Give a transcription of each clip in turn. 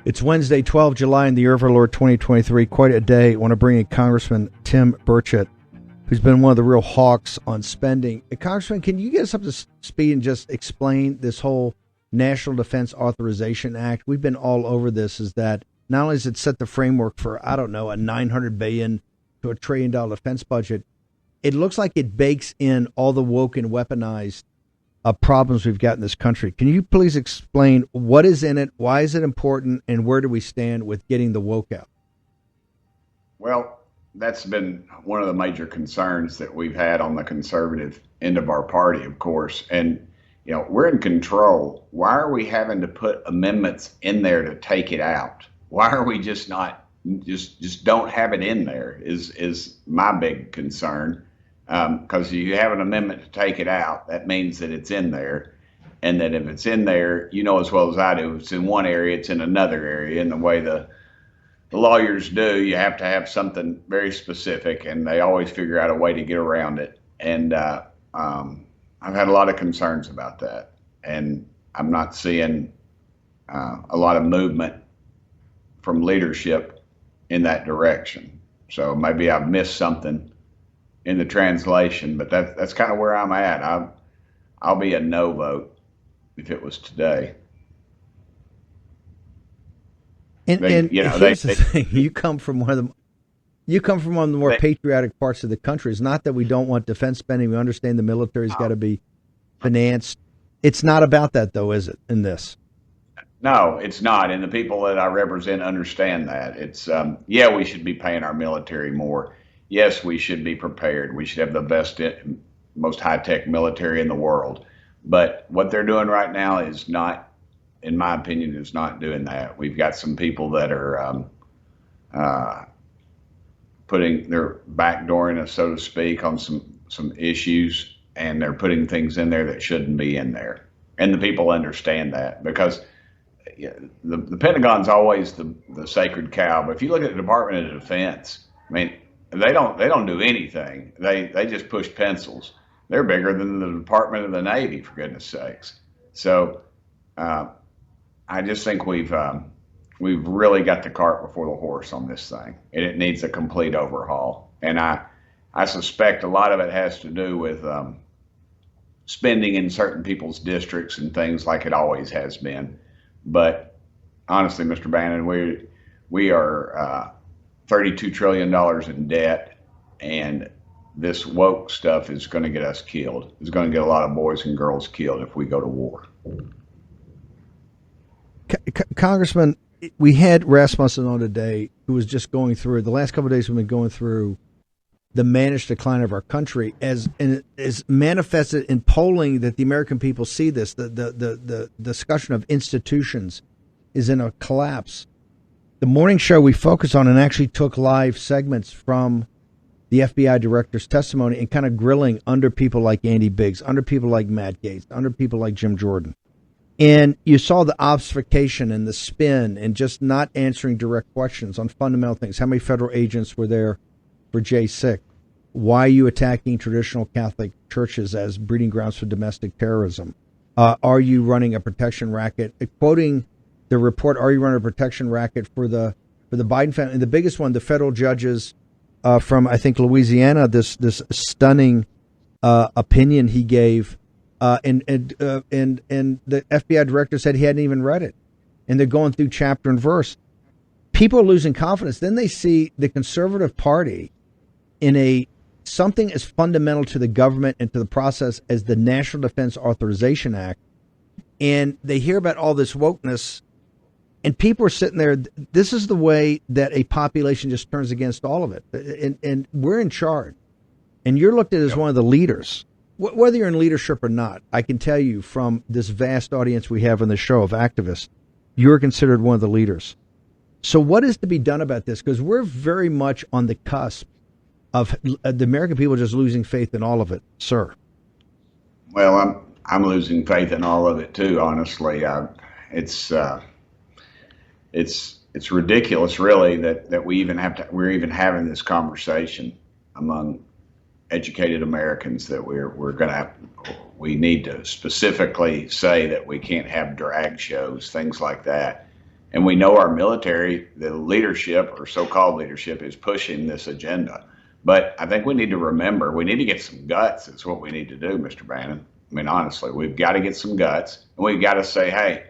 It's Wednesday, 12 July in the year of our Lord 2023. Quite a day. I want to bring in Congressman Tim Burchett, who's been one of the real hawks on spending. Congressman, can you get us up to speed and just explain this whole National Defense Authorization Act? We've been all over this. Is that not only does it set the framework for, I don't know, a $900 billion to $1 trillion defense budget, it looks like it bakes in all the woke and weaponized problems we've got in this country. Can you please explain what is in it, why is it important, and where do we stand with getting the woke out? Well, that's been one of the major concerns that we've had on the conservative end of our party, of course. And, you know, we're in control. Why are we having to put amendments in there to take it out? Why are we just not, just don't have it in there is my big concern. Because you have an amendment to take it out, that means that it's in there. And that if it's in there, you know as well as I do, if it's in one area, it's in another area. And the way the lawyers do, you have to have something very specific, and they always figure out a way to get around it. And I've had a lot of concerns about that. And I'm not seeing a lot of movement from leadership in that direction. So maybe I've missed something in the translation, but that's kind of where I'm at. I'll be a no vote if it was today. And here's the thing: you come from one of the more patriotic parts of the country. It's not that we don't want defense spending. We understand the military's got to be financed. It's not about that, though, is it? In this, no, it's not. And the people that I represent understand that. It's we should be paying our military more. Yes, we should be prepared. We should have the best, most high-tech military in the world. But what they're doing right now is not, in my opinion, is not doing that. We've got some people that are putting their backdooring us, so to speak, on some issues, and they're putting things in there that shouldn't be in there. And the people understand that because the Pentagon's always the sacred cow. But if you look at the Department of Defense, I mean, they don't do anything. They just push pencils. They're bigger than the Department of the Navy, for goodness sakes. So I just think we've really got the cart before the horse on this thing, and it needs a complete overhaul. And I suspect a lot of it has to do with spending in certain people's districts and things like it always has been. But honestly, Mr. Bannon, we are $32 trillion in debt, and this woke stuff is going to get us killed. It's going to get a lot of boys and girls killed if we go to war. Congressman, we had Rasmussen on today, who was just going through, the last couple of days we've been going through the managed decline of our country as manifested in polling that the American people see this. The discussion of institutions is in a collapse. The morning show we focused on and actually took live segments from the FBI director's testimony and kind of grilling under people like Andy Biggs, under people like Matt Gaetz, under people like Jim Jordan. And you saw the obfuscation and the spin and just not answering direct questions on fundamental things. How many federal agents were there for J6? Why are you attacking traditional Catholic churches as breeding grounds for domestic terrorism? Are you running a protection racket? Quoting the report, are you running a protection racket for the Biden family? And the biggest one, the federal judges from, I think, Louisiana, this stunning opinion he gave, and the FBI director said he hadn't even read it. And they're going through chapter and verse. People are losing confidence. Then they see the conservative party in something as fundamental to the government and to the process as the National Defense Authorization Act. And they hear about all this wokeness, and people are sitting there. This is the way that a population just turns against all of it. And we're in charge. And you're looked at as one of the leaders. Whether you're in leadership or not, I can tell you from this vast audience we have on the show of activists, you're considered one of the leaders. So what is to be done about this? Because we're very much on the cusp of the American people just losing faith in all of it, sir. Well, I'm losing faith in all of it too. Honestly, it's ridiculous, really, that we're even having this conversation among educated Americans that we need to specifically say that we can't have drag shows, things like that. And we know our military, the leadership or so-called leadership, is pushing this agenda. But I think we need to remember, we need to get some guts. It's what we need to do, Mr. Bannon. I mean, honestly, we've got to get some guts, and we've got to say, hey,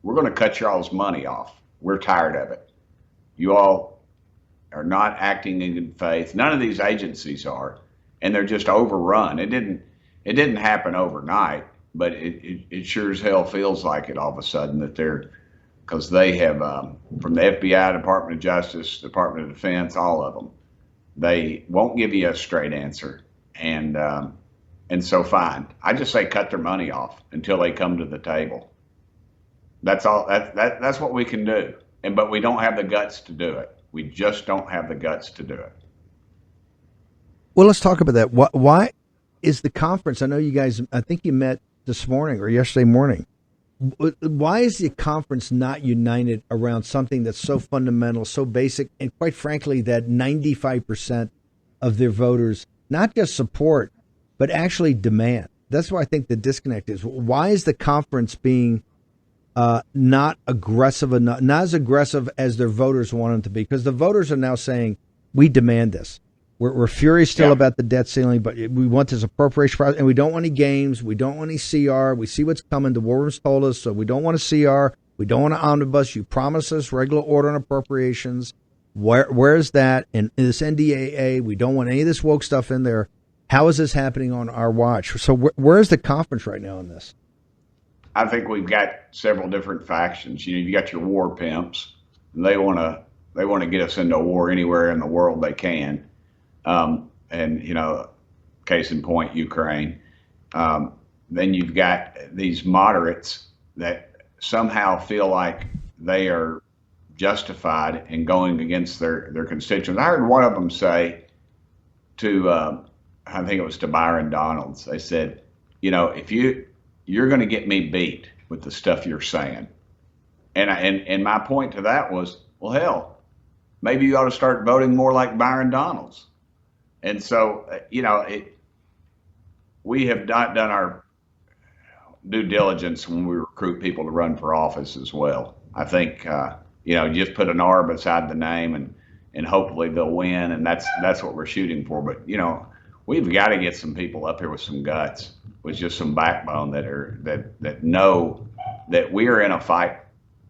we're going to cut y'all's money off. We're tired of it. You all are not acting in good faith. None of these agencies are, and they're just overrun. It didn't happen overnight, but it sure as hell feels like it all of a sudden that they're, because they have, from the FBI, Department of Justice, Department of Defense, all of them, they won't give you a straight answer. And so fine. I just say cut their money off until they come to the table. That's all. That's what we can do. But we don't have the guts to do it. We just don't have the guts to do it. Well, let's talk about that. Why is the conference? I know you guys, I think you met this morning or yesterday morning. Why is the conference not united around something that's so fundamental, so basic, and quite frankly, that 95% of their voters not just support, but actually demand? That's why I think the disconnect is. Why is the conference being not aggressive enough, not as aggressive as their voters want them to be? Because the voters are now saying, we demand this. We're furious still about the debt ceiling, but we want this appropriation process, and we don't want any games. We don't want any CR. We see what's coming. The war room's told us, so we don't want a CR. We don't want an omnibus. You promised us regular order on appropriations. Where's that? And this NDAA, we don't want any of this woke stuff in there. How is this happening on our watch? So where's the conference right now on this? I think we've got several different factions. You got your war pimps, and they want to get us into a war anywhere in the world they can. And case in point, Ukraine. Then you've got these moderates that somehow feel like they are justified in going against their constituents. I heard one of them say to, I think it was to Byron Donalds, they said, if you're going to get me beat with the stuff you're saying. And my point to that was, well, hell, maybe you ought to start voting more like Byron Donalds. And so, we have not done our due diligence when we recruit people to run for office as well. I think, just put an R beside the name and hopefully they'll win. And that's what we're shooting for. But, we've got to get some people up here with some guts, with just some backbone that know that we are in a fight.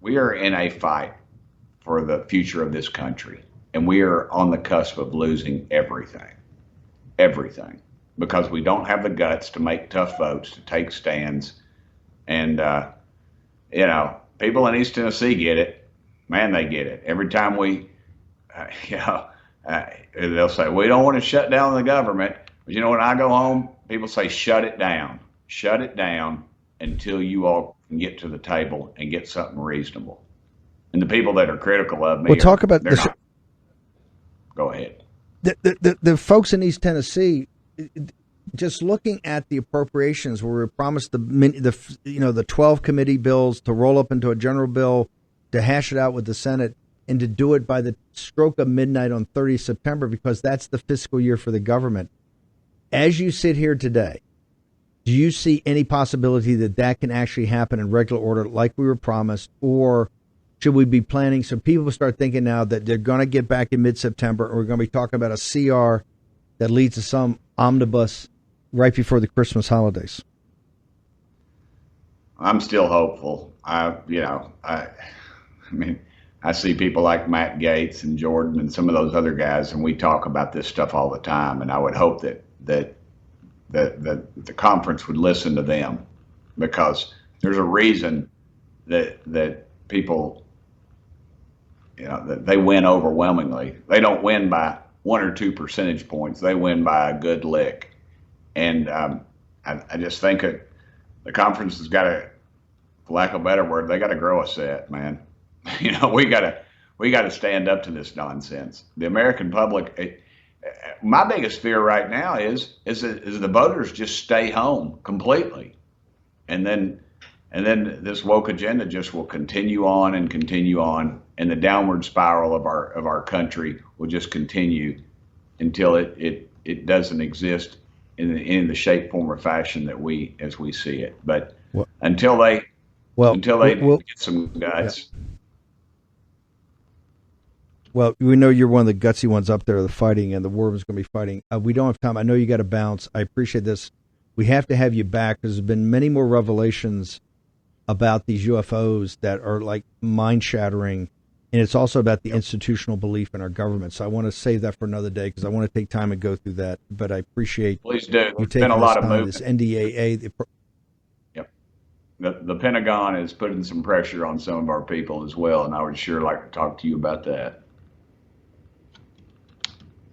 We are in a fight for the future of this country. And we are on the cusp of losing everything, because we don't have the guts to make tough votes, to take stands. And, people in East Tennessee get it. Man, they get it. Every time they'll say, we don't want to shut down the government. But when I go home, people say, shut it down until you all can get to the table and get something reasonable. And the people that are critical of me, we'll talk about this. Go ahead. The folks in East Tennessee, just looking at the appropriations where we promised the 12 committee bills to roll up into a general bill, to hash it out with the Senate, and to do it by the stroke of midnight on 30 September, because that's the fiscal year for the government. As you sit here today, do you see any possibility that can actually happen in regular order like we were promised, or should we be planning so people start thinking now that they're going to get back in mid-September, and we're going to be talking about a CR that leads to some omnibus right before the Christmas holidays? I'm still hopeful. I see people like Matt Gaetz and Jordan and some of those other guys, and we talk about this stuff all the time. And I would hope that the conference would listen to them, because there's a reason that people, that they win overwhelmingly. They don't win by 1 or 2 percentage points. They win by a good lick. And I just think the conference has got to, for lack of a better word, they got to grow a set, man. We got to stand up to this nonsense. The American public. My biggest fear right now is the voters just stay home completely, and then this woke agenda just will continue on, and the downward spiral of our country will just continue until it doesn't exist in the shape, form, or fashion that as we see it. But until they get some guts. Well, we know you're one of the gutsy ones up there, the fighting, and the war was going to be fighting. We don't have time. I know you got to bounce. I appreciate this. We have to have you back because there's been many more revelations about these UFOs that are like mind shattering. And it's also about the institutional belief in our government. So I want to save that for another day because I want to take time and go through that. But I appreciate Please do. you There's been taking a lot this of on, movement. this NDAA. Yep. The Pentagon is putting some pressure on some of our people as well, and I would sure like to talk to you about that.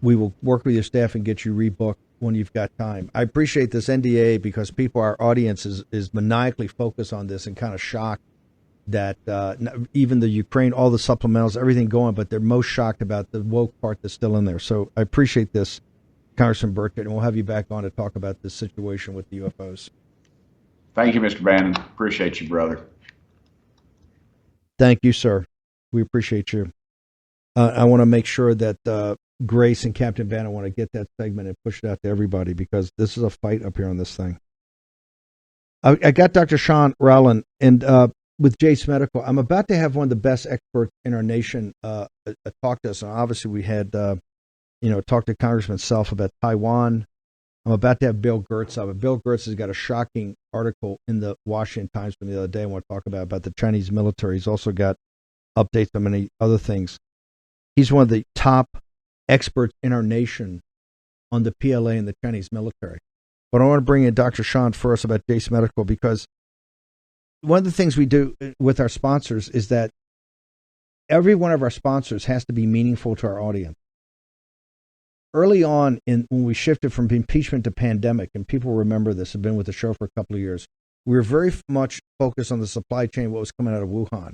We will work with your staff and get you rebooked when you've got time. I appreciate this NDA because people, our audience is maniacally focused on this and kind of shocked that even the Ukraine, all the supplementals, everything going, but they're most shocked about the woke part that's still in there. So I appreciate this, Congressman Burchett, and we'll have you back on to talk about this situation with the UFOs. Thank you, Mr. Bannon. Appreciate you, brother. Thank you, sir. We appreciate you. I want to make sure that Grace and Captain Bannon want to get that segment and push it out to everybody because this is a fight up here on this thing. I got Dr. Shawn Rowland and with Gertz Medical. I'm about to have one of the best experts in our nation talk to us. And obviously, we had talked to Congressman Self about Taiwan. I'm about to have Bill Gertz up. Bill Gertz has got a shocking article in the Washington Times from the other day I want to talk about the Chinese military. He's also got updates on many other things. He's one of the top experts in our nation on the PLA and the Chinese military. But I want to bring in Dr. Shawn first about Gertz Medical because one of the things we do with our sponsors is that every one of our sponsors has to be meaningful to our audience. Early on, when we shifted from impeachment to pandemic, and people remember this, have been with the show for a couple of years, we were very much focused on the supply chain, what was coming out of Wuhan.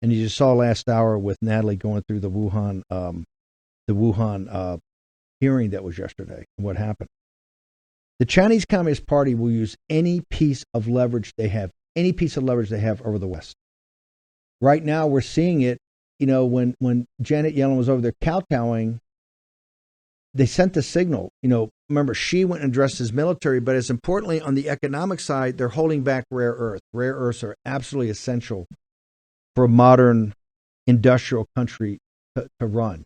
And you just saw last hour with Natalie going through the Wuhan hearing that was yesterday and what happened. The Chinese Communist Party will use any piece of leverage they have over the West. Right now, we're seeing it. When Janet Yellen was over there kowtowing, they sent the signal. Remember, she went and addressed his military, but as importantly, on the economic side, they're holding back rare earth. Rare earths are absolutely essential for a modern industrial country to run.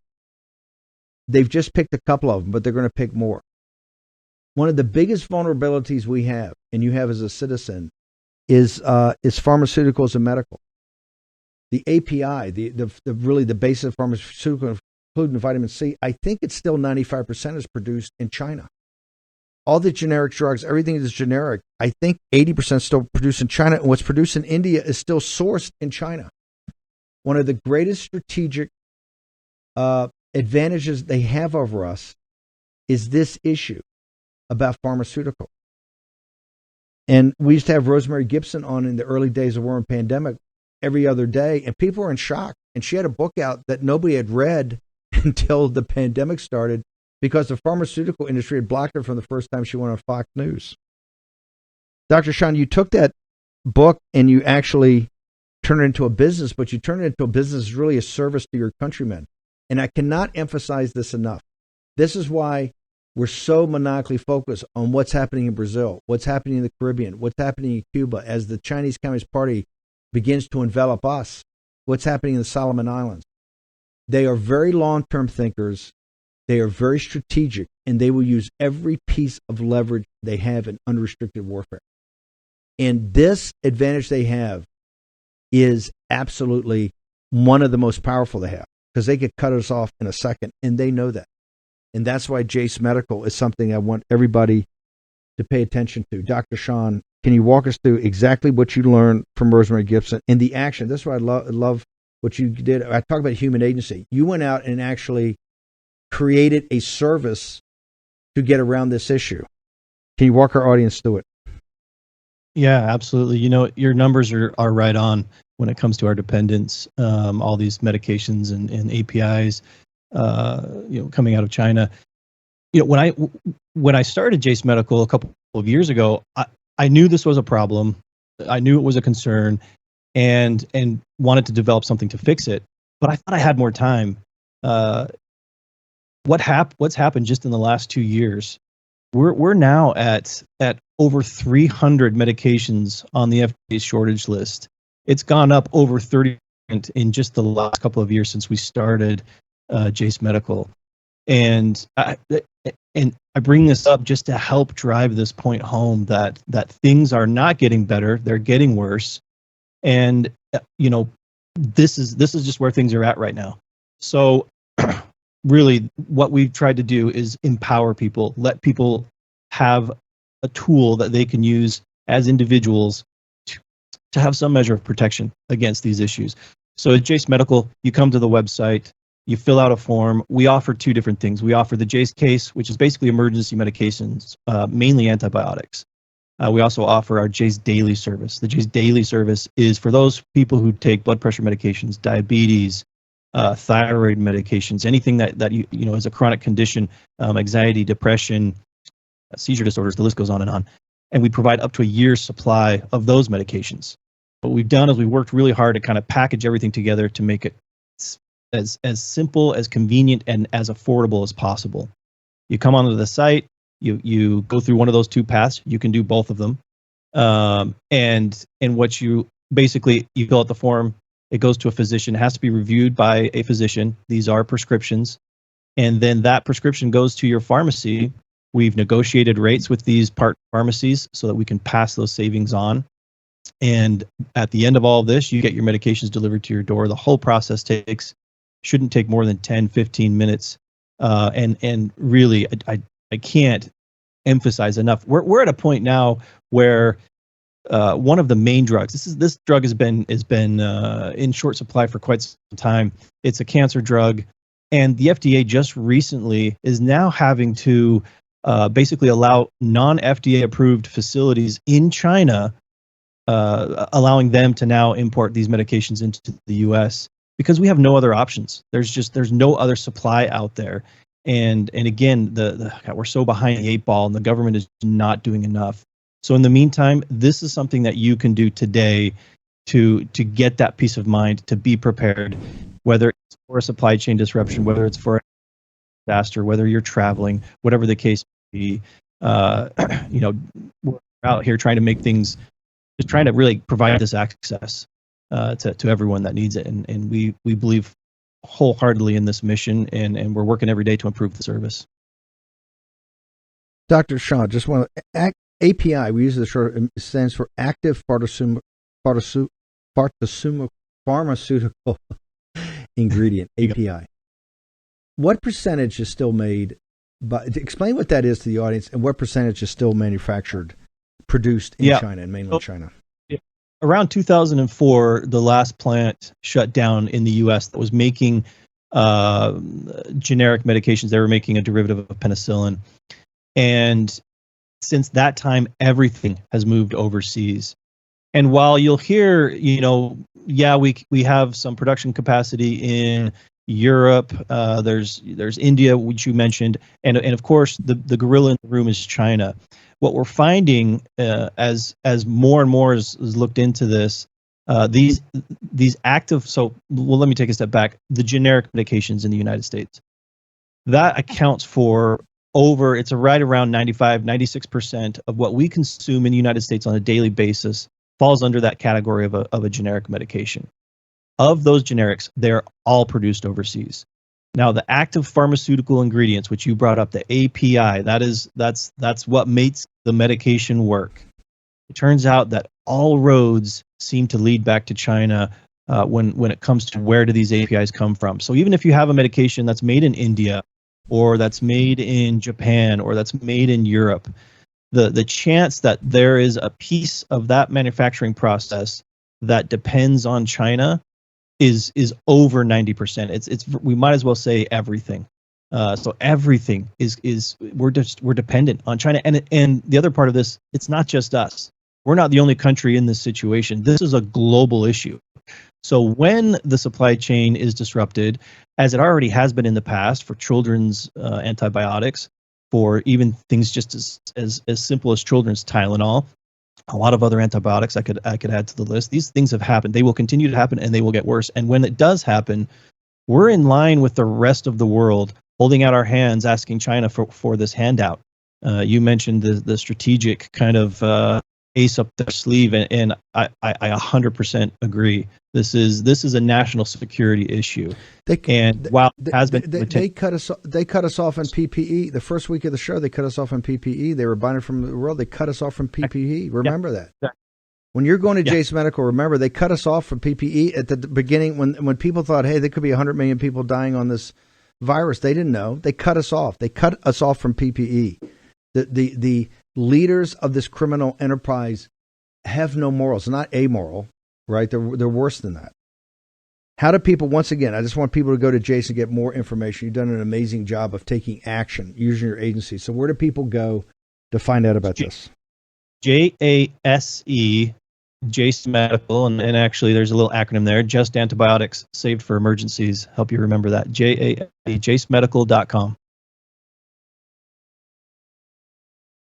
They've just picked a couple of them, but they're going to pick more. One of the biggest vulnerabilities we have, and you have as a citizen, is pharmaceuticals and medical. The API, the basis of pharmaceuticals, including vitamin C, I think it's still 95% is produced in China. All the generic drugs, everything is generic. I think 80% is still produced in China, and what's produced in India is still sourced in China. One of the greatest strategic advantages they have over us is this issue about pharmaceutical. And we used to have Rosemary Gibson on in the early days of war and pandemic every other day, and people were in shock. And she had a book out that nobody had read until the pandemic started because the pharmaceutical industry had blocked her from the first time she went on Fox News. Dr. Shawn, you took that book and you actually turned it into a business, but you turned it into a business that's really a service to your countrymen. And I cannot emphasize this enough. This is why we're so maniacally focused on what's happening in Brazil, what's happening in the Caribbean, what's happening in Cuba as the Chinese Communist Party begins to envelop us, what's happening in the Solomon Islands. They are very long-term thinkers. They are very strategic, and they will use every piece of leverage they have in unrestricted warfare. And this advantage they have is absolutely one of the most powerful they have because they could cut us off in a second, and they know that. And that's why Gertz Medical is something I want everybody to pay attention to. Dr. Shawn, can you walk us through exactly what you learned from Rosemary Gibson and the action? That's why I love what you did. I talk about human agency. You went out and actually created a service to get around this issue. Can you walk our audience through it? Yeah, absolutely. Your numbers are right on when it comes to our dependence, all these medications and APIs, coming out of China. When I started Gertz Medical a couple of years ago, I knew this was a problem. I knew it was a concern, and wanted to develop something to fix it. But I thought I had more time. What's happened just in the last 2 years? We're now at over 300 medications on the FDA's shortage list. It's gone up over 30% in just the last couple of years since we started. Jace Medical. And I bring this up just to help drive this point home that things are not getting better; they're getting worse. And this is just where things are at right now. So, really, what we've tried to do is empower people, let people have a tool that they can use as individuals to have some measure of protection against these issues. So at Jace Medical, you come to the website, you fill out a form. We offer two different things. We offer the Jace case, which is basically emergency medications, mainly antibiotics. We also offer our Jace Daily service. The Jace Daily service is for those people who take blood pressure medications, diabetes, thyroid medications, anything that you know is a chronic condition, anxiety, depression, seizure disorders, the list goes on. And we provide up to a year's supply of those medications. What we've done is we worked really hard to kind of package everything together to make it as simple, as convenient, and as affordable as possible. You come onto the site, you go through one of those two paths. You can do both of them, and what you basically, you fill out the form. It goes to a physician. It has to be reviewed by a physician. These are prescriptions, and then that prescription goes to your pharmacy. We've negotiated rates with these partner pharmacies so that we can pass those savings on. And at the end of all of this, you get your medications delivered to your door. The whole process shouldn't take more than 10, 15 minutes. And really, I can't emphasize enough. We're at a point now where one of the main drugs, this drug has been in short supply for quite some time. It's a cancer drug, and the FDA just recently is now having to basically allow non-FDA approved facilities in China, allowing them to now import these medications into the U.S. because we have no other options. There's no other supply out there, and again, God, we're so behind the eight ball, and the government is not doing enough. So in the meantime, this is something that you can do today to get that peace of mind, to be prepared, whether it's for a supply chain disruption, whether it's for a disaster, whether you're traveling, whatever the case may be. We're out here trying to make things, just trying to really provide this access to everyone that needs it, and we believe wholeheartedly in this mission, and we're working every day to improve the service. Dr. Shawn, just want to API, we use the short, it stands for active pharmaceutical ingredient, API. Yep. What percentage is still made explain what that is to the audience, and what percentage is still produced in China, in mainland China? Around 2004, the last plant shut down in the U.S. that was making generic medications. They were making a derivative of penicillin. And since that time, everything has moved overseas. And while you'll hear, we have some production capacity in Europe, there's India, which you mentioned, and of course the gorilla in the room is China. What we're finding as more and more is looked into this, these active. Let me take a step back. The generic medications in the United States, that accounts for it's right around 96% of what we consume in the United States on a daily basis falls under that category of a generic medication. Of those generics, they're all produced overseas. Now, the active pharmaceutical ingredients, which you brought up, the API, that's what makes the medication work. It turns out that all roads seem to lead back to China when it comes to where do these APIs come from. So even if you have a medication that's made in India, or that's made in Japan, or that's made in Europe, the chance that there is a piece of that manufacturing process that depends on China is over 90%. It's we might as well say everything. So everything is we're dependent on China. And the other part of this, it's not just us. We're not the only country in this situation. This is a global issue. So when the supply chain is disrupted, as it already has been in the past for children's antibiotics, for even things just as simple as children's Tylenol, a lot of other antibiotics I could add to the list. These things have happened. They will continue to happen, and they will get worse. And when it does happen, we're in line with the rest of the world, holding out our hands, asking China for this handout. You mentioned the strategic kind of ace up their sleeve, and I 100% agree. This is a national security issue. They cut us off on PPE. The first week of the show, they cut us off on PPE. They were buying it from the world. They cut us off from PPE. Remember that. Yeah. When you're going to Jace Medical, remember they cut us off from PPE at the beginning when people thought, hey, there could be 100 million people dying on this virus. They didn't know. They cut us off. They cut us off from PPE. The leaders of this criminal enterprise have no morals, not amoral, right? They're worse than that. How do people, once again, I just want people to go to Jace and get more information. You've done an amazing job of taking action using your agency. So where do people go to find out about this? JASE, Jace Medical, and actually there's a little acronym there, Just Antibiotics, saved for emergencies. Help you remember that. JASE, jacemedical.com.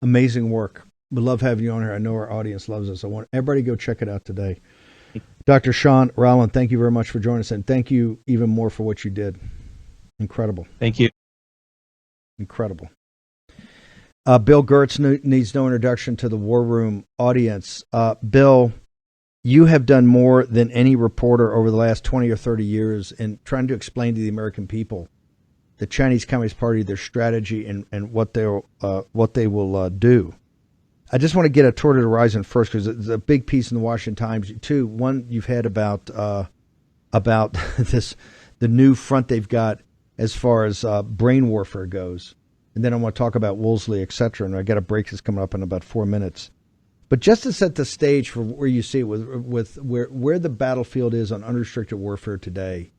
Amazing work. We love having you on here. I know our audience loves us. I want everybody to go check it out today. Dr. Shawn Rowland, thank you very much for joining us, and thank you even more for what you did. Incredible. Thank you. Incredible. Bill Gertz needs no introduction to the War Room audience. Bill, you have done more than any reporter over the last 20 or 30 years in trying to explain to the American people the Chinese Communist Party, their strategy, and what they will do. I just want to get a tour to the horizon first because it's a big piece in the Washington Times. Two, one you've had about this, the new front they've got as far as brain warfare goes. And then I want to talk about Woolsey, et cetera. And I got a break that's coming up in about 4 minutes. But just to set the stage for where you see it with where the battlefield is on unrestricted warfare today,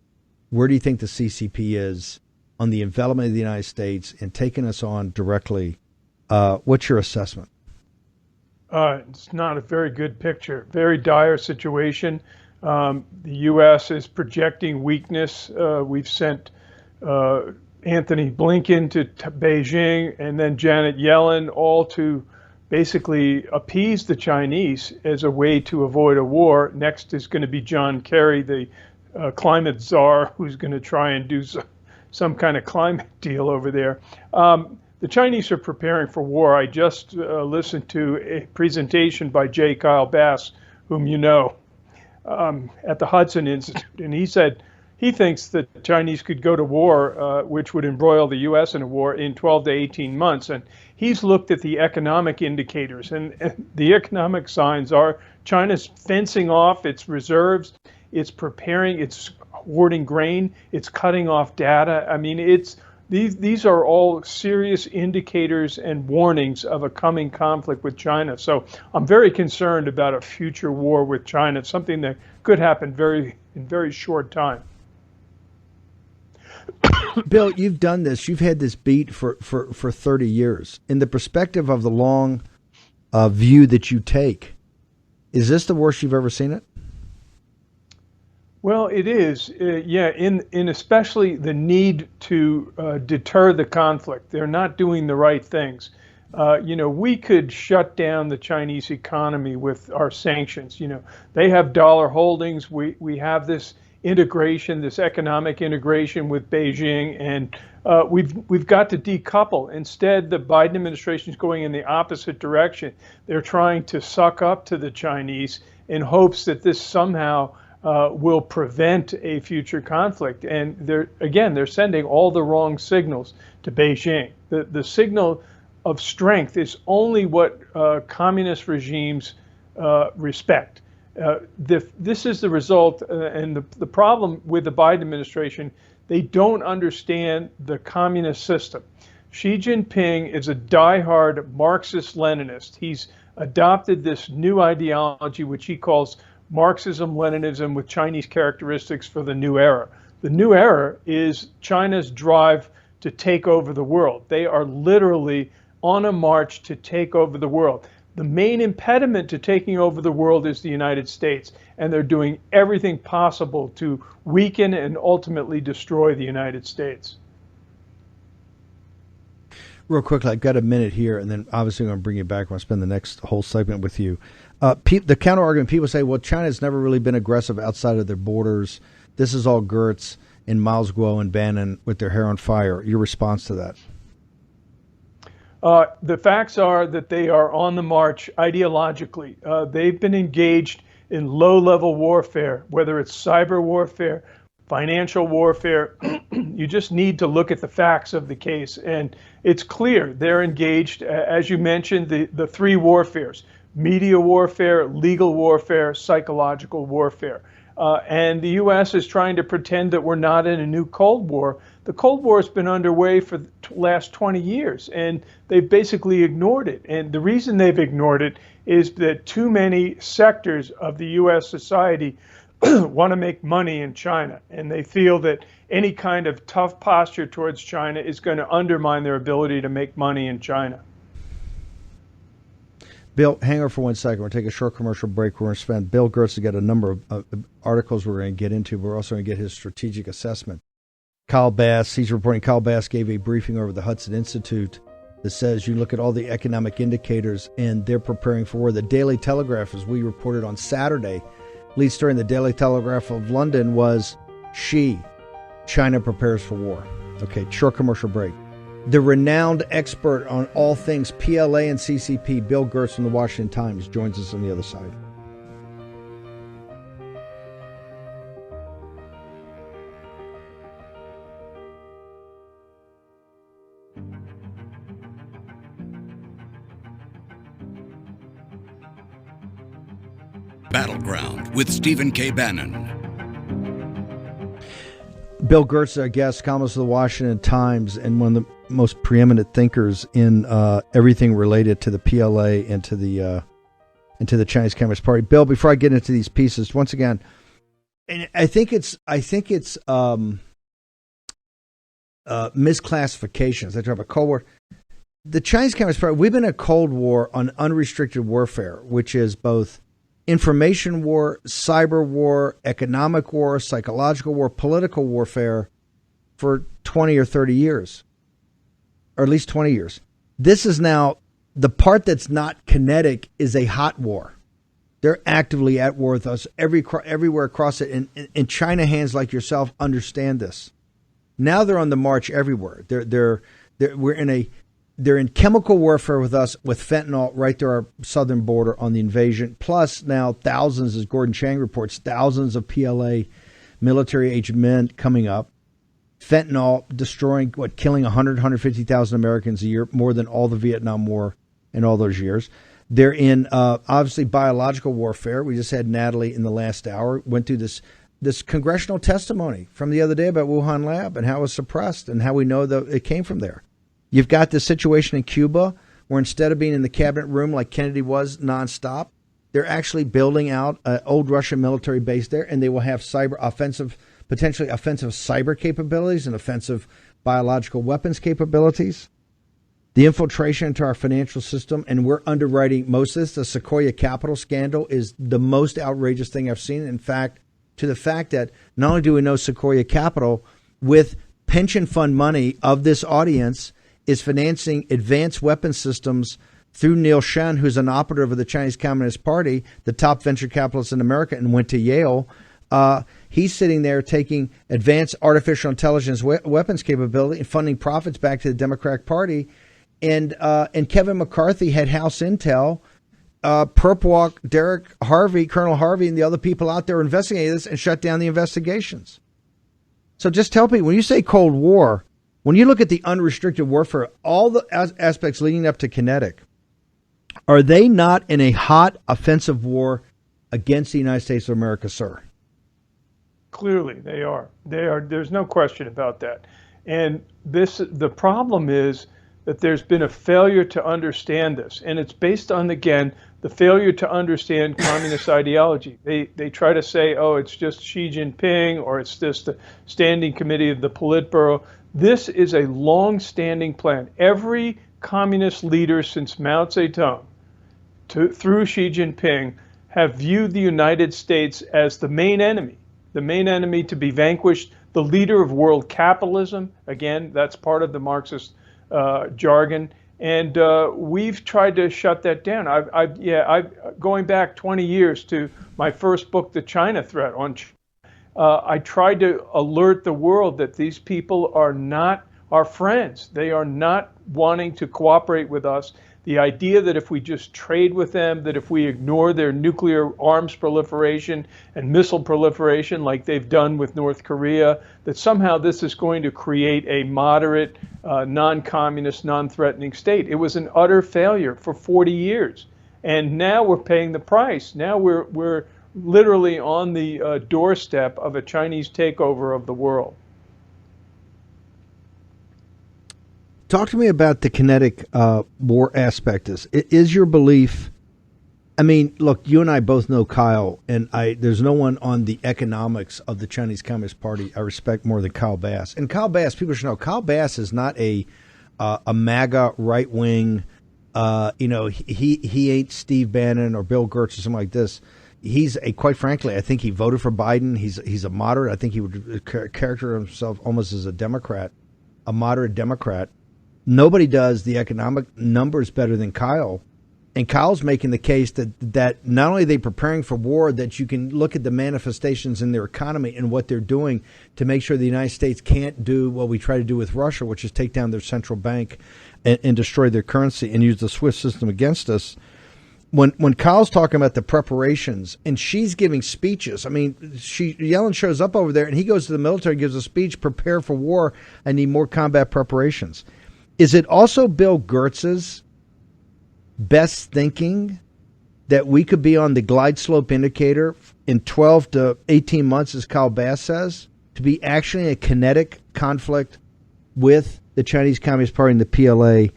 where do you think the CCP is on the envelopment of the United States and taking us on directly? What's your assessment? It's not a very good picture. Very dire situation. The U.S. is projecting weakness. We've sent Anthony Blinken to Beijing and then Janet Yellen, all to basically appease the Chinese as a way to avoid a war. Next is going to be John Kerry, the climate czar, who's going to try and do some kind of climate deal over there. The Chinese are preparing for war. I just listened to a presentation by J. Kyle Bass, whom you know, at the Hudson Institute, and he said he thinks that the Chinese could go to war, which would embroil the U.S. in a war, in 12 to 18 months. And he's looked at the economic indicators, and the economic signs are China's fencing off its reserves, it's preparing, it's hoarding grain, it's cutting off data. I mean, these are all serious indicators and warnings of a coming conflict with China. So I'm very concerned about a future war with China, something that could happen in very short time. Bill, you've done this. You've had this beat for 30 years. In the perspective of the long view that you take, is this the worst you've ever seen it? Well, it is. In especially the need to deter the conflict. They're not doing the right things. We could shut down the Chinese economy with our sanctions. They have dollar holdings. We have this integration, this economic integration with Beijing, and we've got to decouple. Instead, the Biden administration is going in the opposite direction. They're trying to suck up to the Chinese in hopes that this somehow will prevent a future conflict. And they're sending all the wrong signals to Beijing. The signal of strength is only what communist regimes respect. This is the result, and the problem with the Biden administration, they don't understand the communist system. Xi Jinping is a diehard Marxist-Leninist. He's adopted this new ideology, which he calls Marxism-Leninism with Chinese characteristics for the new era. The new era is China's drive to take over the world. They are literally on a march to take over the world. The main impediment to taking over the world is the United States, and they're doing everything possible to weaken and ultimately destroy the United States. Real quickly, I've got a minute here, and then obviously I'm going to bring you back. I want to spend the next whole segment with you. The counter-argument, people say, well, China's never really been aggressive outside of their borders. This is all Gertz and Miles Guo and Bannon with their hair on fire. Your response to that? The facts are that they are on the march ideologically. They've been engaged in low-level warfare, whether it's cyber warfare, financial warfare. You just need to look at the facts of the case, and it's clear they're engaged, as you mentioned, the three warfares: media warfare, legal warfare, psychological warfare. And the U.S. is trying to pretend that we're not in a new Cold War. The Cold War has been underway for the last 20 years, and they've basically ignored it. And the reason they've ignored it is that too many sectors of the U.S. society want to make money in China, and they feel that any kind of tough posture towards China is going to undermine their ability to make money in China. Bill, hang on for 1 second. We're going to take a short commercial break. We're going to spend, Bill Gertz has got a number of articles we're going to get into. We're also going to get his strategic assessment. Kyle Bass, he's reporting Kyle Bass gave a briefing over the Hudson Institute that says you look at all the economic indicators and they're preparing for war. The Daily Telegraph, as we reported on Saturday, lead story in the Daily Telegraph of London was China prepares for war. Okay, short commercial break. The renowned expert on all things PLA and CCP, Bill Gertz from the Washington Times, joins us on the other side. Battleground with Stephen K. Bannon. Bill Gertz, our guest, columnist of the Washington Times, and one of the most preeminent thinkers in everything related to the PLA and to the Chinese Communist Party. Bill, before I get into these pieces, once again, and I think it's misclassifications. I talk about Cold War. The Chinese Communist Party. We've been in a Cold War on unrestricted warfare, which is both information war, cyber war, economic war, psychological war, political warfare for 20 or 30 years, or at least 20 years. This is now the part that's not kinetic is a hot war. They're actively at war with us everywhere across it. And China hands like yourself understand this. Now they're on the march everywhere. They're in chemical warfare with us with fentanyl right to our southern border on the invasion. Plus now thousands, as Gordon Chang reports, thousands of PLA military-aged men coming up. Fentanyl destroying, killing 150,000 Americans a year, more than all the Vietnam War in all those years. They're in, obviously, biological warfare. We just had Natalie in the last hour, went through this congressional testimony from the other day about Wuhan Lab and how it was suppressed and how we know that it came from there. You've got this situation in Cuba where instead of being in the cabinet room like Kennedy was nonstop, they're actually building out an old Russian military base there, and they will have potentially offensive cyber capabilities and offensive biological weapons capabilities. The infiltration into our financial system, and we're underwriting most of this. The Sequoia Capital scandal is the most outrageous thing I've seen. In fact, to the fact that not only do we know Sequoia Capital, with pension fund money of this audience, is financing advanced weapon systems through Neil Shen, who's an operative of the Chinese Communist Party, the top venture capitalist in America, and went to Yale. He's sitting there taking advanced artificial intelligence weapons capability and funding profits back to the Democratic Party. And Kevin McCarthy had House Intel. Perp Walk, Derek Harvey, Colonel Harvey, and the other people out there investigating this and shut down the investigations. So just tell people, when you say Cold War, when you look at the unrestricted warfare, all the aspects leading up to kinetic, are they not in a hot offensive war against the United States of America, sir? Clearly, they are. They are. There's no question about that. And the problem is that there's been a failure to understand this, and it's based on, again, the failure to understand communist ideology. They try to say, oh, it's just Xi Jinping, or it's just the Standing Committee of the Politburo. This is a long-standing plan. Every communist leader since Mao Zedong through Xi Jinping have viewed the United States as the main enemy to be vanquished, the leader of world capitalism. Again, that's part of the Marxist jargon. And we've tried to shut that down. Going back 20 years to my first book, The China Threat, I tried to alert the world that these people are not our friends. They are not wanting to cooperate with us. The idea that if we just trade with them, that if we ignore their nuclear arms proliferation and missile proliferation like they've done with North Korea, that somehow this is going to create a moderate, non-communist, non-threatening state. It was an utter failure for 40 years. And now we're paying the price. Now we're literally on the doorstep of a Chinese takeover of the world. Talk to me about the kinetic war aspect. Is your belief? I mean, look, you and I both know Kyle, and there's no one on the economics of the Chinese Communist Party I respect more than Kyle Bass. And Kyle Bass, people should know, Kyle Bass is not a MAGA right wing. He ain't Steve Bannon or Bill Gertz or something like this. He's quite frankly, I think he voted for Biden. He's a moderate. I think he would characterize himself almost as a Democrat, a moderate Democrat. Nobody does the economic numbers better than Kyle. And Kyle's making the case that not only are they preparing for war, that you can look at the manifestations in their economy and what they're doing to make sure the United States can't do what we try to do with Russia, which is take down their central bank and destroy their currency and use the SWIFT system against us. When Kyle's talking about the preparations and she's giving speeches, I mean, Yellen shows up over there and he goes to the military and gives a speech, prepare for war, I need more combat preparations. Is it also Bill Gertz's best thinking that we could be on the glide slope indicator in 12 to 18 months, as Kyle Bass says, to be actually a kinetic conflict with the Chinese Communist Party and the PLA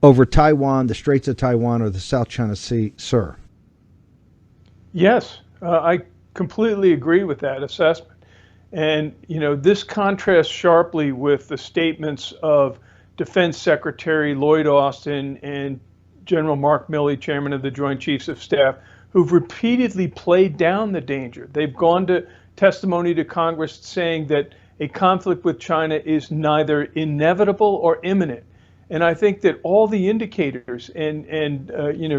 over Taiwan, the Straits of Taiwan, or the South China Sea, sir? Yes, I completely agree with that assessment. And, this contrasts sharply with the statements of Defense Secretary Lloyd Austin and General Mark Milley, chairman of the Joint Chiefs of Staff, who've repeatedly played down the danger. They've gone to testimony to Congress saying that a conflict with China is neither inevitable or imminent. And I think that all the indicators, and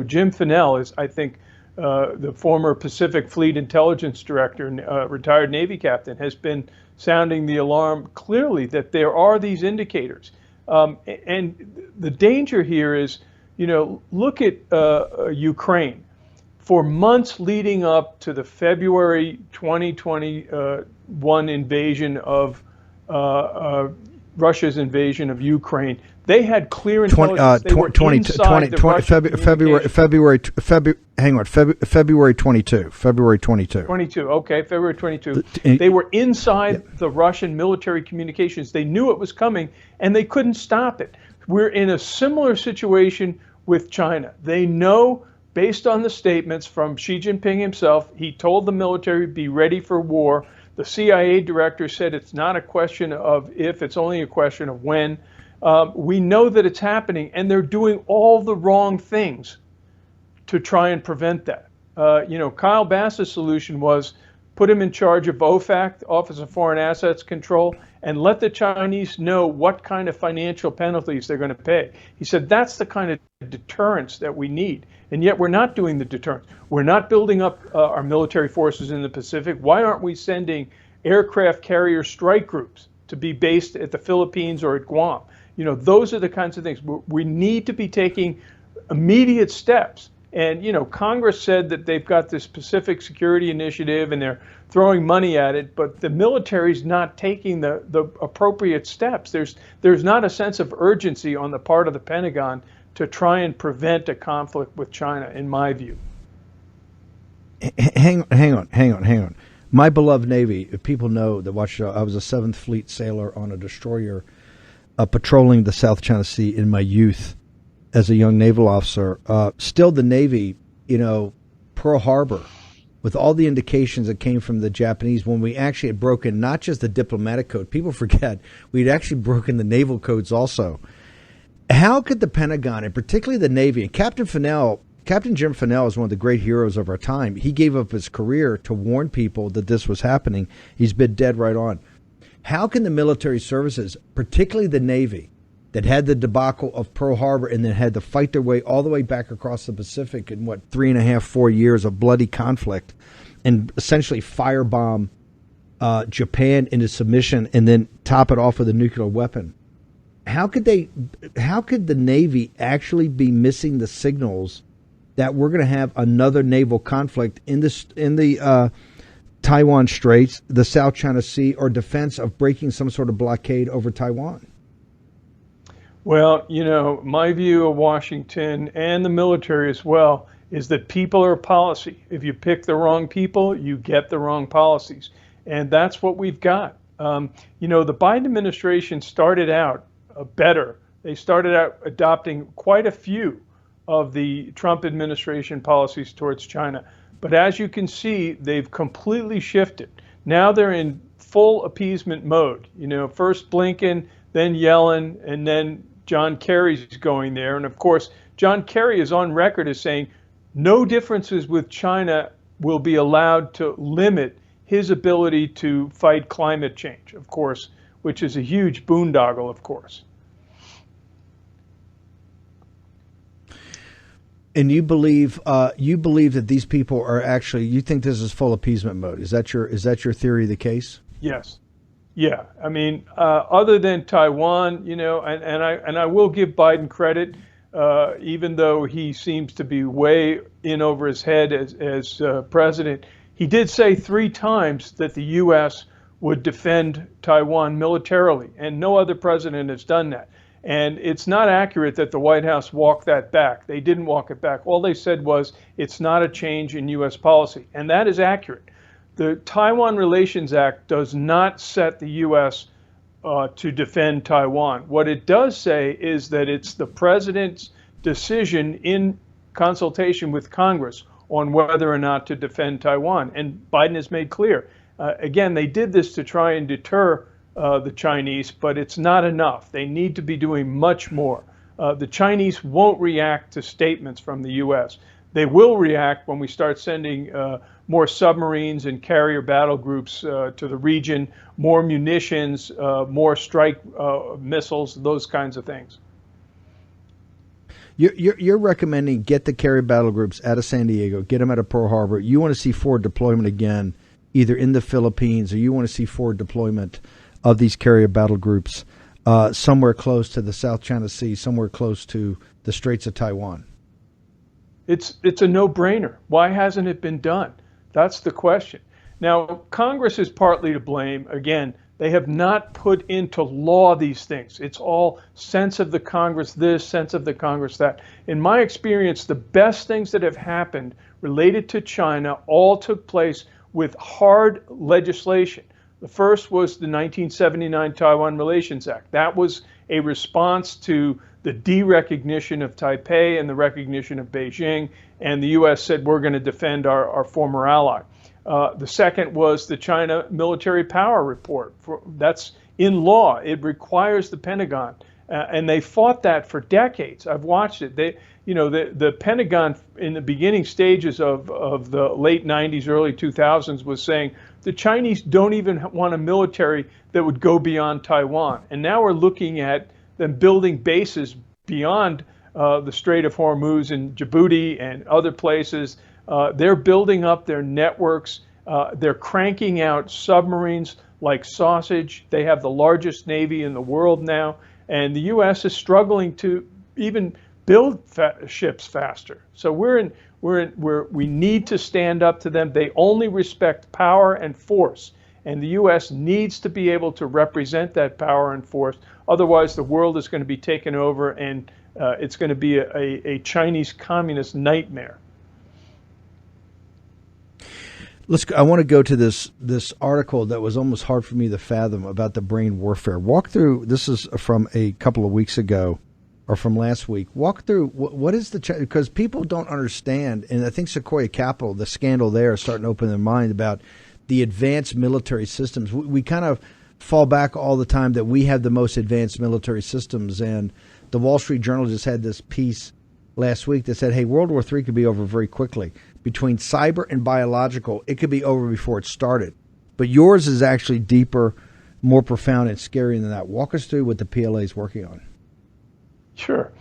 Jim Fennell is, I think, the former Pacific Fleet Intelligence Director, retired Navy captain, has been sounding the alarm clearly that there are these indicators. And the danger here is, look at Ukraine. For months leading up to the February 2021 invasion of Russia's invasion of Ukraine, they had clear intelligence. February 22. February 22. They were inside the Russian military communications. They knew it was coming, and they couldn't stop it. We're in a similar situation with China. They know, based on the statements from Xi Jinping himself, he told the military, be ready for war. The CIA director said it's not a question of if, it's only a question of when. We know that it's happening, and they're doing all the wrong things to try and prevent that. Kyle Bass's solution was put him in charge of OFAC, Office of Foreign Assets Control, and let the Chinese know what kind of financial penalties they're going to pay. He said that's the kind of deterrence that we need. And yet we're not doing the deterrence. We're not building up our military forces in the Pacific. Why aren't we sending aircraft carrier strike groups to be based at the Philippines or at Guam? Those are the kinds of things. We need to be taking immediate steps. And, Congress said that they've got this Pacific Security Initiative and they're throwing money at it, but the military's not taking the appropriate steps. There's not a sense of urgency on the part of the Pentagon to try and prevent a conflict with China, in my view. Hang on. My beloved Navy, if people know that watch, I was a 7th Fleet sailor on a destroyer patrolling the South China Sea in my youth as a young naval officer. Still the Navy, Pearl Harbor, with all the indications that came from the Japanese when we actually had broken not just the diplomatic code. People forget we'd actually broken the naval codes also. How could the Pentagon, and particularly the Navy, and Captain Jim Fennell is one of the great heroes of our time. He gave up his career to warn people that this was happening. He's been dead right on. How can the military services, particularly the Navy, that had the debacle of Pearl Harbor and then had to fight their way all the way back across the Pacific in 3.5, 4 years of bloody conflict and essentially firebomb Japan into submission and then top it off with a nuclear weapon? how could the Navy actually be missing the signals that we're going to have another naval conflict in the Taiwan Straits, the South China Sea, or defense of breaking some sort of blockade over Taiwan? Well, my view of Washington and the military as well is that people are policy. If you pick the wrong people, you get the wrong policies. And that's what we've got. The Biden administration started out better. They started out adopting quite a few of the Trump administration policies towards China. But as you can see, they've completely shifted. Now they're in full appeasement mode. First Blinken, then Yellen, and then John Kerry's going there. And of course, John Kerry is on record as saying no differences with China will be allowed to limit his ability to fight climate change, of course, which is a huge boondoggle, of course. And you believe that these people are actually, you think this is full appeasement mode? Is that your theory of the case? Yes. Yeah. I mean, other than Taiwan, and I will give Biden credit, even though he seems to be way in over his head as president. He did say 3 times that the U.S. would defend Taiwan militarily, and no other president has done that. And it's not accurate that the White House walked that back. They didn't walk it back. All they said was it's not a change in U.S. policy, and that is accurate. The Taiwan Relations Act does not set the U.S. To defend Taiwan. What it does say is that it's the president's decision in consultation with Congress on whether or not to defend Taiwan. And Biden has made clear, again, they did this to try and deter the Chinese, but it's not enough. They need to be doing much more. The Chinese won't react to statements from the U.S. They will react when we start sending more submarines and carrier battle groups to the region, more munitions, more strike missiles, those kinds of things. You're recommending get the carrier battle groups out of San Diego, get them out of Pearl Harbor. You want to see forward deployment again, either in the Philippines, or you want to see forward deployment of these carrier battle groups somewhere close to the South China Sea, somewhere close to the Straits of Taiwan. It's a no-brainer. Why hasn't it been done? That's the question. Now, Congress is partly to blame. Again, they have not put into law these things. It's all sense of the Congress this, sense of the Congress that. In my experience, the best things that have happened related to China all took place with hard legislation. The first was the 1979 Taiwan Relations Act. That was a response to the de-recognition of Taipei and the recognition of Beijing, and the U.S. said we're going to defend our former ally. The second was the China Military Power Report. That's in law. It requires the Pentagon, and they fought that for decades. I've watched it. The Pentagon in the beginning stages of the late 90s, early 2000s was saying the Chinese don't even want a military that would go beyond Taiwan. And now we're looking at them building bases beyond the Strait of Hormuz in Djibouti and other places. They're building up their networks. They're cranking out submarines like sausage. They have the largest Navy in the world now. And the U.S. is struggling to even build ships faster. So we need to stand up to them. They only respect power and force. And the U.S. needs to be able to represent that power and force. Otherwise, the world is going to be taken over, and it's going to be a Chinese communist nightmare. I want to go to this article that was almost hard for me to fathom about the brain warfare. Walk through, this is from a couple of weeks ago, or from last week. Walk through, what is because people don't understand, and I think Sequoia Capital, the scandal there is starting to open their mind about the advanced military systems. We kind of fall back all the time that we have the most advanced military systems, and the Wall Street Journal just had this piece last week that said, hey, World War III could be over very quickly. Between cyber and biological, it could be over before it started. But yours is actually deeper, more profound, and scarier than that. Walk us through what the PLA is working on. Sure.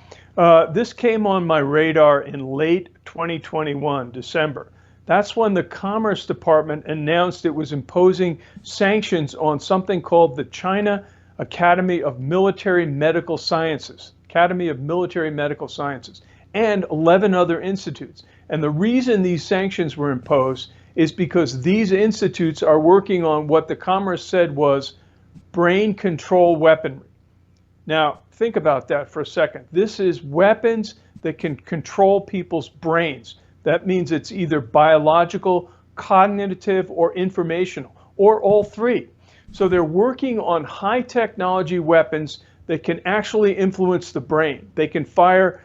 This came on my radar in late 2021, December. That's when the Commerce Department announced it was imposing sanctions on something called the China Academy of Military Medical Sciences, Academy of Military Medical Sciences, and 11 other institutes. And the reason these sanctions were imposed is because these institutes are working on what the Commerce said was brain control weaponry. Now, think about that for a second. This is weapons that can control people's brains. That means it's either biological, cognitive, or informational, or all three. So they're working on high technology weapons that can actually influence the brain. They can fire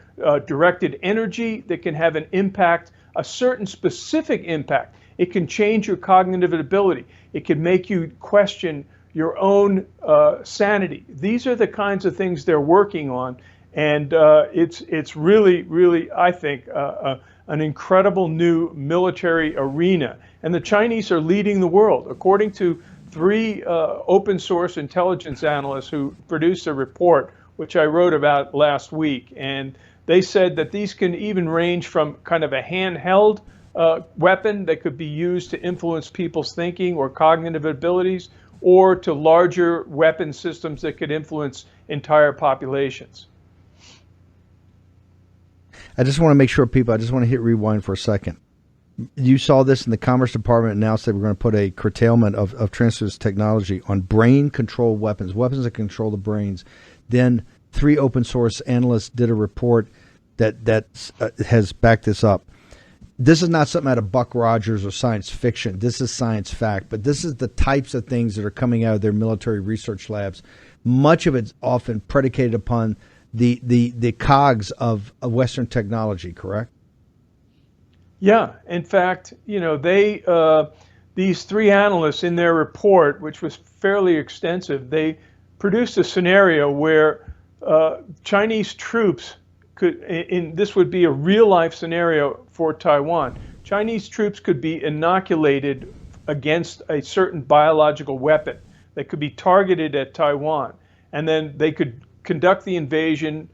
directed energy that can have an impact, a certain specific impact. It can change your cognitive ability. It can make you question your own sanity. These are the kinds of things they're working on, and it's really, I think, an incredible new military arena. And the Chinese are leading the world. According to 3 open source intelligence analysts who produced a report, which I wrote about last week, and they said that these can even range from kind of a handheld weapon that could be used to influence people's thinking or cognitive abilities, or to larger weapon systems that could influence entire populations. I just want to make sure I just want to hit rewind for a second. You saw this in the Commerce Department announced they were going to put a curtailment of transfer technology on brain control weapons that control the brains. Then 3 open source analysts did a report that has backed this up. This is not something out of Buck Rogers or science fiction. This is science fact, but this is the types of things that are coming out of their military research labs. Much of it's often predicated upon the cogs of Western technology, correct? Yeah, in fact, these 3 analysts in their report, which was fairly extensive, they produced a scenario where Chinese troops this would be a real life scenario for Taiwan. Chinese troops could be inoculated against a certain biological weapon that could be targeted at Taiwan, and then they could conduct the invasion,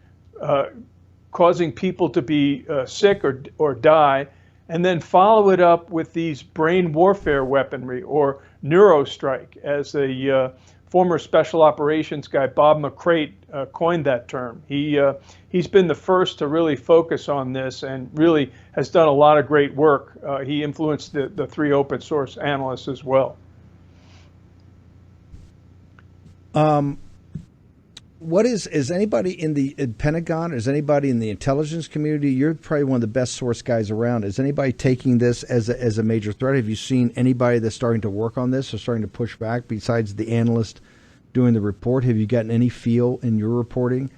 causing people to be sick or die, and then follow it up with these brain warfare weaponry, or neurostrike, as the former special operations guy Bob McCrate coined that term. He's been the first to really focus on this and really has done a lot of great work. He influenced the 3 open source analysts as well. What is anybody in the Pentagon? Is anybody in the intelligence community? You're probably one of the best source guys around. Is anybody taking this as a major threat? Have you seen anybody that's starting to work on this or starting to push back besides the analyst doing the report? Have you gotten any feel in your reporting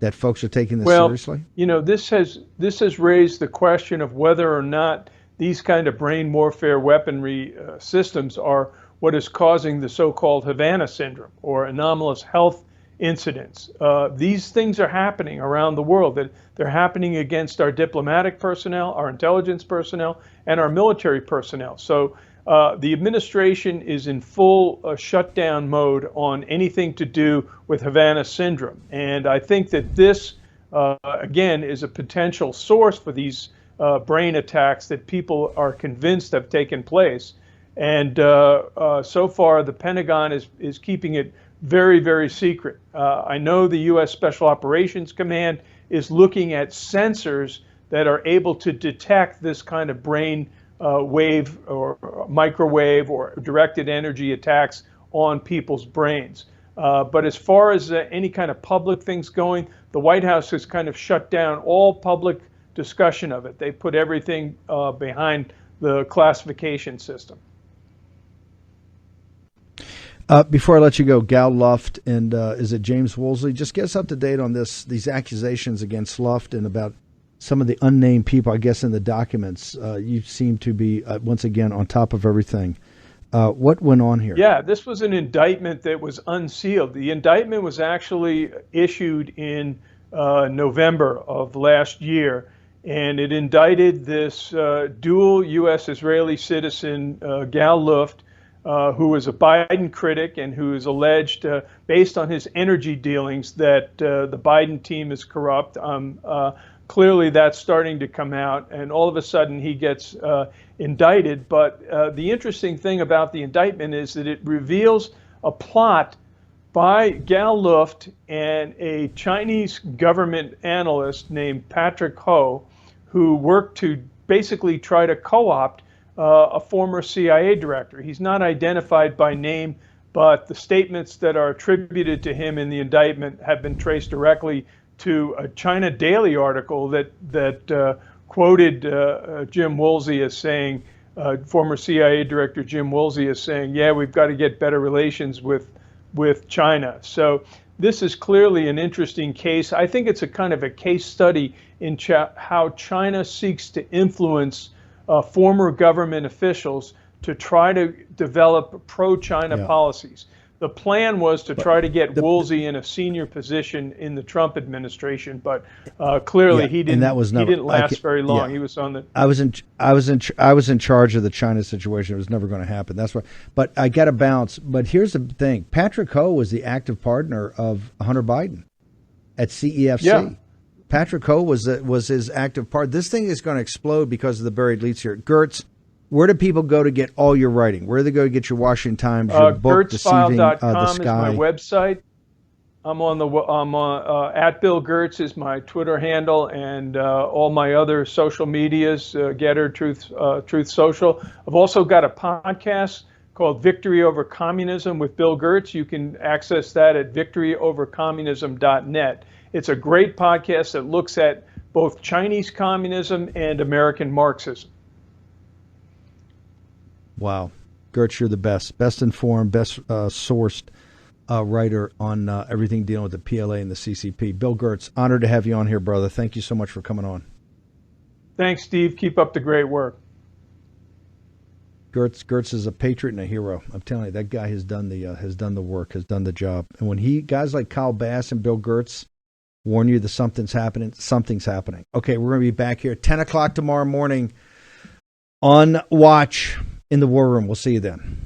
that folks are taking this seriously? This has raised the question of whether or not these kind of brain warfare weaponry systems are what is causing the so-called Havana syndrome, or anomalous health incidents. These things are happening around the world. That they're happening against our diplomatic personnel, our intelligence personnel, and our military personnel. So the administration is in full shutdown mode on anything to do with Havana syndrome. And I think that this, again, is a potential source for these brain attacks that people are convinced have taken place. And so far, the Pentagon is keeping it very, very secret. I know the U.S. Special Operations Command is looking at sensors that are able to detect this kind of brain wave or microwave or directed energy attacks on people's brains. But as far as any kind of public things going, the White House has kind of shut down all public discussion of it. They put everything behind the classification system. Before I let you go, Gal Luft and is it James Woolsey? Just get us up to date on these accusations against Luft and about some of the unnamed people, I guess, in the documents. You seem to be, once again, on top of everything. What went on here? Yeah, this was an indictment that was unsealed. The indictment was actually issued in November of last year, and it indicted this dual U.S.-Israeli citizen, Gal Luft, who was a Biden critic and who is alleged, based on his energy dealings, that the Biden team is corrupt. Clearly, that's starting to come out, and all of a sudden he gets indicted. But the interesting thing about the indictment is that it reveals a plot by Gal Luft and a Chinese government analyst named Patrick Ho, who worked to basically try to co-opt a former CIA director. He's not identified by name, but the statements that are attributed to him in the indictment have been traced directly to a China Daily article that quoted Jim Woolsey as saying, former CIA director Jim Woolsey as saying, yeah, we've got to get better relations with China. So this is clearly an interesting case. I think it's a kind of a case study in how China seeks to influence former government officials to try to develop pro-China policies. The plan was to try to get Woolsey in a senior position in the Trump administration, but clearly he didn't. He didn't last very long. He was on the. I was in charge of the China situation. It was never going to happen. That's why. But I got to bounce. But here's the thing: Patrick Ho was the active partner of Hunter Biden at CEFC. Yeah. Patrick Ho was his active part. This thing is going to explode because of the buried leads here. Gertz, where do people go to get all your writing? Where do they go to get your Washington Times, your book, Deceiving the Sky? Is my website. I'm at Bill Gertz is my Twitter handle, and all my other social medias, Getter, Truth Social. I've also got a podcast called Victory Over Communism with Bill Gertz. You can access that at victoryovercommunism.net. It's a great podcast that looks at both Chinese communism and American Marxism. Wow. Gertz, you're the best informed, best sourced writer on everything dealing with the PLA and the CCP. Bill Gertz, honored to have you on here, brother. Thank you so much for coming on. Thanks, Steve. Keep up the great work. Gertz is a patriot and a hero. I'm telling you, that guy has done the work, has done the job. And when guys like Kyle Bass and Bill Gertz warn you that something's happening, something's happening. Okay, we're going to be back here at 10 o'clock tomorrow morning on Watch in the War Room. We'll see you then.